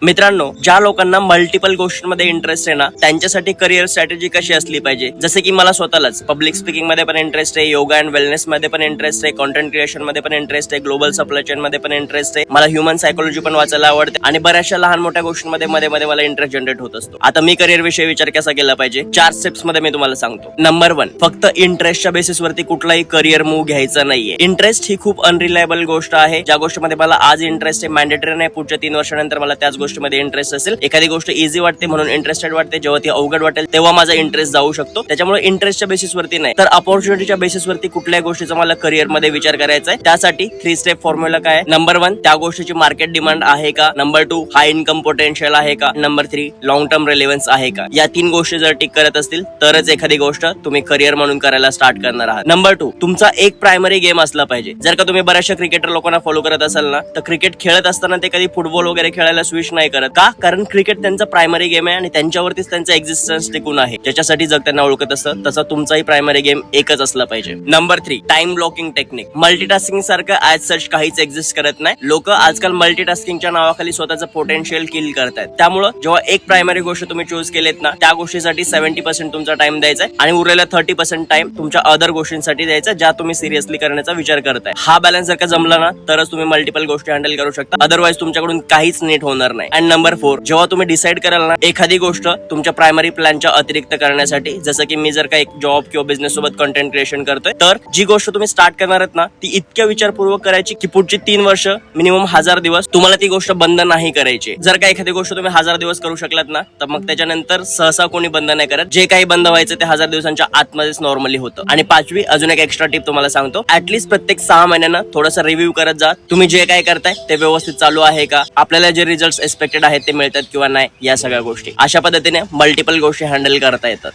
मित्रांनो, ज्या लोकांना मल्टिपल गोष्टींमध्ये इंटरेस्ट आहे ना, त्यांच्यासाठी करिअर स्ट्रॅटेजी कशी असली पाहिजे. जसे की मला स्वतःलाच पब्लिक स्पीकिंग मध्ये पण इंटरेस्ट आहे, योगा अँड वेलनेस मध्ये पण इंटरेस्ट आहे, कॉन्टेंट क्रिएशन मध्ये पण इंटरेस्ट आहे, ग्लोबल सप्लाय चेन मध्ये पण इंटरेस्ट आहे, मला ह्युमन सायकोलॉजी पण वाचायला आवडते आणि बऱ्याचशा लहान मोठ्या गोष्टींमध्ये मध्ये मध्ये मला इंटरेस्ट जनरेट होत असतो. आता मी करिअर विषयी विचार कसा केला पाहिजे, 4 स्टेप्स मध्ये मी तुम्हाला सांगतो. नंबर 1, फक्त इंटरेस्टच्या बेसिसवरती कुठलाही करिअर मूव्ह घ्यायचा नाहीये. इंटरेस्ट ही खूप अनरिलायबल गोष्ट आहे. ज्या गोष्टीमध्ये मला आज इंटरेस्ट आहे, मॅन्डेटरी नाही पुढच्या 3 वर्षानंतर मला त्याच गोष्टीमध्ये इंटरेस्ट असेल. एखादी गोष्ट इझी वाटते म्हणून इंटरेस्टेड वाटते, जेव्हा ती अवघड वाटेल तेव्हा माझा इंटरेस्ट जाऊ शकतो. त्याच्यामुळे इंटरेस्टच्या बेसिसवरती नाही तर अपॉर्च्युनिटीच्या बेसिसवरती कुठल्याही गोष्टीचा मला करिअर मध्ये विचार करायचा आहे. त्यासाठी 3 स्टेप फॉर्म्युला काय आहे. नंबर 1, त्या गोष्टीची मार्केट डिमांड आहे का. नंबर 2, हाय इन्कम पोटेन्शियल आहे का. नंबर 3, लॉंग टर्म रेलेव्हन्स आहे का. या 3 गोष्टी जर टिक करत असतील तरच एखादी गोष्ट तुम्ही करिअर म्हणून करायला स्टार्ट करणार आहात. नंबर 2, तुमचा एक प्रायमरी गेम असला पाहिजे. जर का तुम्ही बऱ्याचशा क्रिकेटर लोकांना फॉलो करत असाल ना, तर क्रिकेट खेळत असताना ते कधी फुटबॉल वगैरे खेळायला स्विच नाही करत. का? कारण क्रिकेट त्यांचा प्रायमरी गेम आहे आणि त्यांच्यावरतीच त्यांचा एक्झिस्टन्स टिकून आहे. ज्याच्यासाठी जग त्यांना ओळखत असतं तसा तुमचाही प्रायमरी गेम एकच असला पाहिजे. Number 3, time blocking technique. Multitasking सारखं ऍज सच काहीच एक्झिस्ट करत नाही. लोक आजकाल मल्टीटास्किंगच्या नावाखाली स्वतःचं पोटेन्शियल किल करतायत. त्यामुळे जेव्हा एक प्रायमरी गोष्ट तुम्ही चूज केलेत ना, त्या गोष्टीसाठी 70% तुमचा टाइम द्यायचा आहे आणि उरलेला 30% टाइम तुमच्या अदर गोष्टींसाठी द्यायचा, ज्या तुम्ही सिरियसली करण्याचा विचार करताय. हा बॅलन्स जर का जमला ना, तरच तुम्ही मल्टिपल गोष्टी हँडल करू शकता. अदरवाईज तुमच्याकडून काहीच नीट होणार नाही. आणि नंबर 4, जेव्हा तुम्ही डिसाईड कराल ना एखादी गोष्ट तुमच्या प्रायमरी प्लॅनच्या अतिरिक्त करण्यासाठी, जसं की मी जर का एक जॉब किंवा बिझनेस सोबत कंटेंट क्रिएशन करतोय, तर जी गोष्ट तुम्ही स्टार्ट करणार आहात ना, ती इतक्या विचारपूर्वक करायची की पुढची 3 वर्ष मिनिमम 1000 दिवस तुम्हाला ती गोष्ट बंद नाही करायची. जर का एखादी गोष्ट तुम्ही 1000 दिवस करू शकलात ना, तर मग त्याच्यानंतर सहसा कोणी बंद नाही करत. जे काही बंद व्हायचं ते 1000 दिवसांच्या आतमध्येच नॉर्मली होतं. आणि 5वी अजून एक एक्स्ट्रा टिप तुम्हाला सांगतो, ऍटलीस्ट प्रत्येक 6 महिन्यांना थोडासा रिव्ह्यू करत जा. तुम्ही जे काय करताय ते व्यवस्थित चालू आहे का, आपल्याला जे रिझल्ट एक्सपेक्टेड आहेत ते मिळतात किंवा नाही, या सगळ्या गोष्टी. अशा पद्धतीने मल्टिपल गोष्टी हँडल करता येतात.